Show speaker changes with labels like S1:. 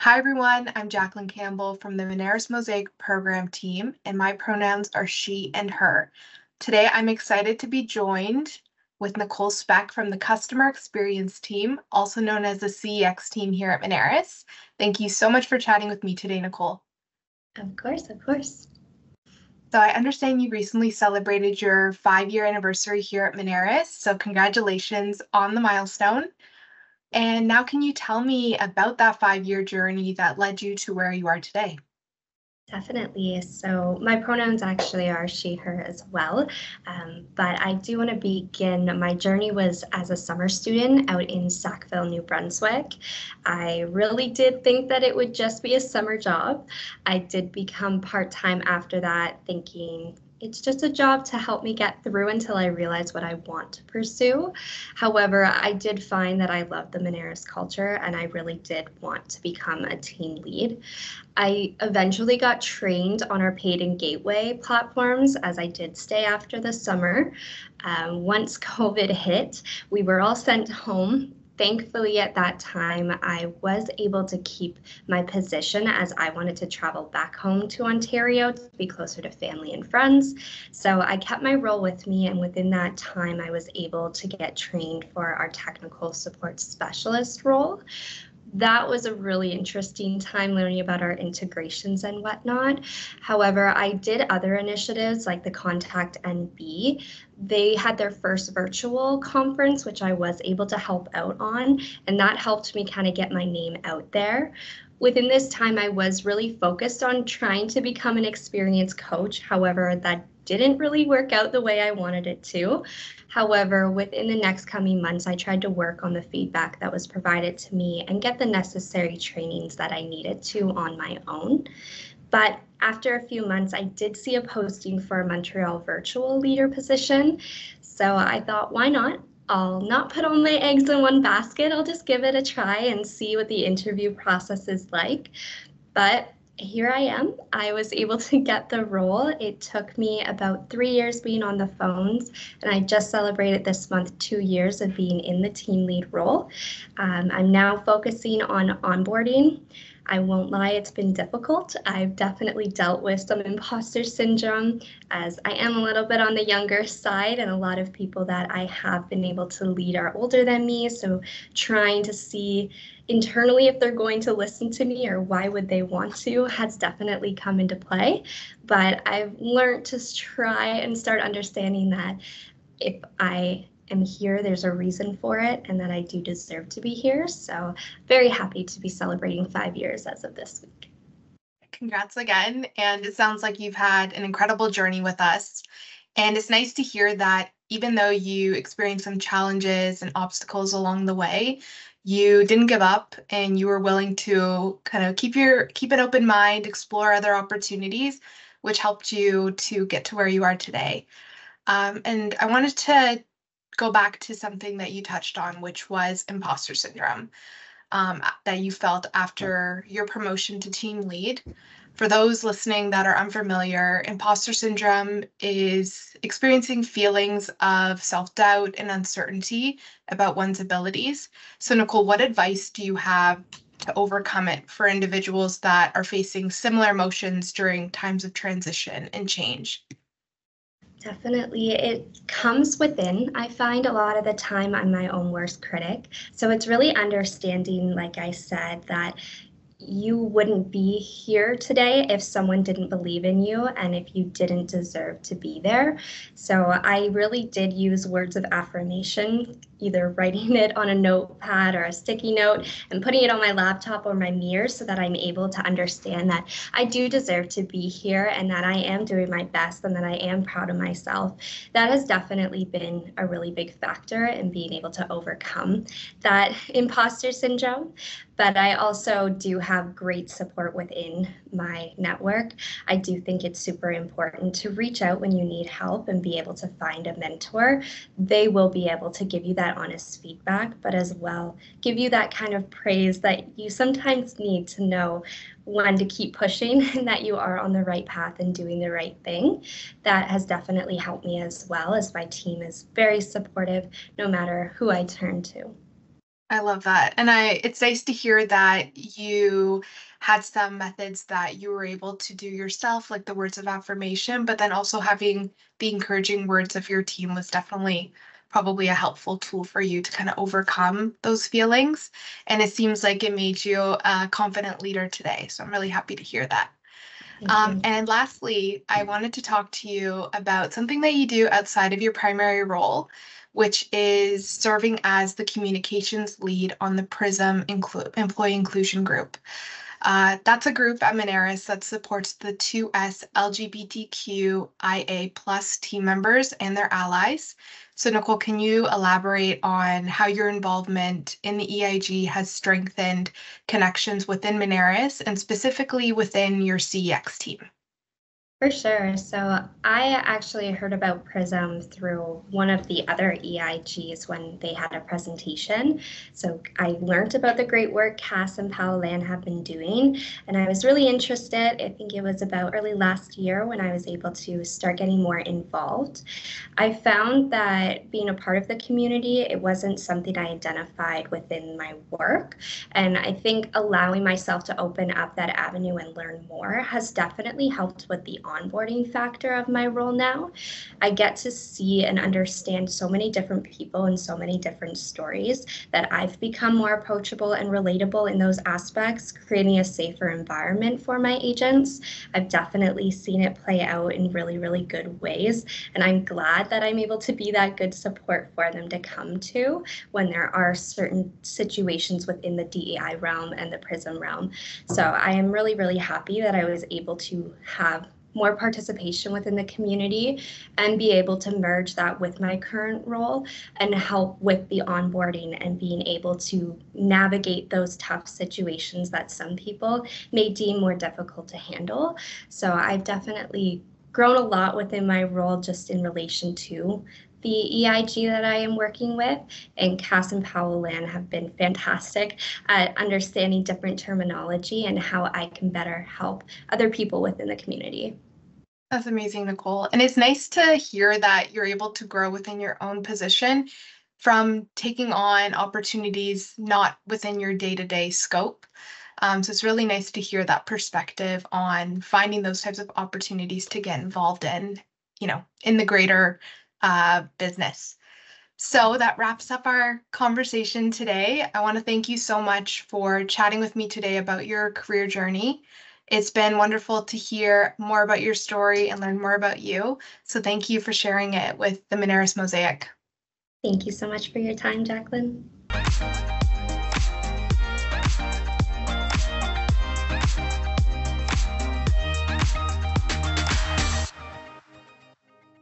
S1: Hi everyone, I'm Jacqueline Campbell from the Moneris Mosaic program team, and my pronouns are she and her. Today I'm excited to be joined with Nicole Speck from the Customer Experience team, also known as the CEX team here at Moneris. Thank you so much for chatting with me today, Nicole.
S2: Of course, of course.
S1: So I understand you recently celebrated your 5-year anniversary here at Moneris, so congratulations on the milestone. And now can you tell me about that 5-year journey that led you to where you are today?
S2: Definitely. So my pronouns actually are she, her as well. But I do want to begin. My journey was as a summer student out in Sackville, New Brunswick. I really did think that it would just be a summer job. I did become part-time after that, thinking it's just a job to help me get through until I realize what I want to pursue. However, I did find that I loved the Moneris culture and I really did want to become a team lead. I eventually got trained on our paid and gateway platforms as I did stay after the summer. Once COVID hit, we were all sent home. Thankfully, at that time, I was able to keep my position as I wanted to travel back home to Ontario to be closer to family and friends. So I kept my role with me, and within that time, I was able to get trained for our technical support specialist role. That was a really interesting time learning about our integrations and whatnot. However, I did other initiatives like the Contact NB. They had their first virtual conference, which I was able to help out on, and that helped me kind of get my name out there. Within this time, I was really focused on trying to become an experienced coach. However, that didn't really work out the way I wanted it to. However, within the next coming months, I tried to work on the feedback that was provided to me and get the necessary trainings that I needed to on my own. But after a few months, I did see a posting for a Montreal virtual leader position. So I thought, why not? I'll not put all my eggs in one basket. I'll just give it a try and see what the interview process is like. But here I am. I was able to get the role. It took me about 3 years being on the phones, and I just celebrated this month 2 years of being in the team lead role. I'm now focusing on onboarding. I won't lie, it's been difficult. I've definitely dealt with some imposter syndrome as I am a little bit on the younger side, and a lot of people that I have been able to lead are older than me. So trying to see internally if they're going to listen to me or why would they want to has definitely come into play. But I've learned to try and start understanding that if I am here, there's a reason for it and that I do deserve to be here. So very happy to be celebrating 5 years as of this week.
S1: Congrats again. And it sounds like you've had an incredible journey with us. And it's nice to hear that even though you experienced some challenges and obstacles along the way, you didn't give up and you were willing to kind of keep an open mind, explore other opportunities, which helped you to get to where you are today. And I wanted to go back to something that you touched on, which was imposter syndrome, that you felt after your promotion to team lead. For those listening that are unfamiliar, imposter syndrome is experiencing feelings of self-doubt and uncertainty about one's abilities. So, Nicole, what advice do you have to overcome it for individuals that are facing similar emotions during times of transition and change?
S2: Definitely. It comes within. I find a lot of the time I'm my own worst critic. So it's really understanding, like I said, that you wouldn't be here today if someone didn't believe in you and if you didn't deserve to be there. So I really did use words of affirmation, either writing it on a notepad or a sticky note and putting it on my laptop or my mirror so that I'm able to understand that I do deserve to be here and that I am doing my best and that I am proud of myself. That has definitely been a really big factor in being able to overcome that imposter syndrome. But I also do have great support within my network. I do think it's super important to reach out when you need help and be able to find a mentor. They will be able to give you that honest feedback, but as well give you that kind of praise that you sometimes need to know when to keep pushing and that you are on the right path and doing the right thing. That has definitely helped me as well, as my team is very supportive no matter who I turn to.
S1: I love that. And it's nice to hear that you had some methods that you were able to do yourself, like the words of affirmation, but then also having the encouraging words of your team was definitely probably a helpful tool for you to kind of overcome those feelings. And it seems like it made you a confident leader today. So I'm really happy to hear that.
S2: Thank you.
S1: And lastly, I wanted to talk to you about something that you do outside of your primary role, which is serving as the communications lead on the PRISM Employee Inclusion Group. That's a group at Moneris that supports the 2S LGBTQIA plus team members and their allies. So, Nicole, can you elaborate on how your involvement in the EIG has strengthened connections within Moneris and specifically within your CEX team?
S2: For sure. So I actually heard about PRISM through one of the other EIGs when they had a presentation. So I learned about the great work Cass and Powell Land have been doing, and I was really interested. I think it was about early last year when I was able to start getting more involved. I found that being a part of the community, it wasn't something I identified within my work. And I think allowing myself to open up that avenue and learn more has definitely helped with the onboarding factor of my role now. I get to see and understand so many different people and so many different stories that I've become more approachable and relatable in those aspects, creating a safer environment for my agents. I've definitely seen it play out in really, really good ways. And I'm glad that I'm able to be that good support for them to come to when there are certain situations within the DEI realm and the PRISM realm. So I am really, really happy that I was able to have more participation within the community and be able to merge that with my current role and help with the onboarding and being able to navigate those tough situations that some people may deem more difficult to handle. So I've definitely grown a lot within my role just in relation to the EIG that I am working with, and Cass and Powell Land have been fantastic at understanding different terminology and how I can better help other people within the community.
S1: That's amazing, Nicole. And it's nice to hear that you're able to grow within your own position from taking on opportunities not within your day-to-day scope. So it's really nice to hear that perspective on finding those types of opportunities to get involved in, in the greater business. So that wraps up our conversation today. I want to thank you so much for chatting with me today about your career journey. It's been wonderful to hear more about your story and learn more about you. So thank you for sharing it with the Moneris Mosaic.
S2: Thank you so much for your time, Jacqueline.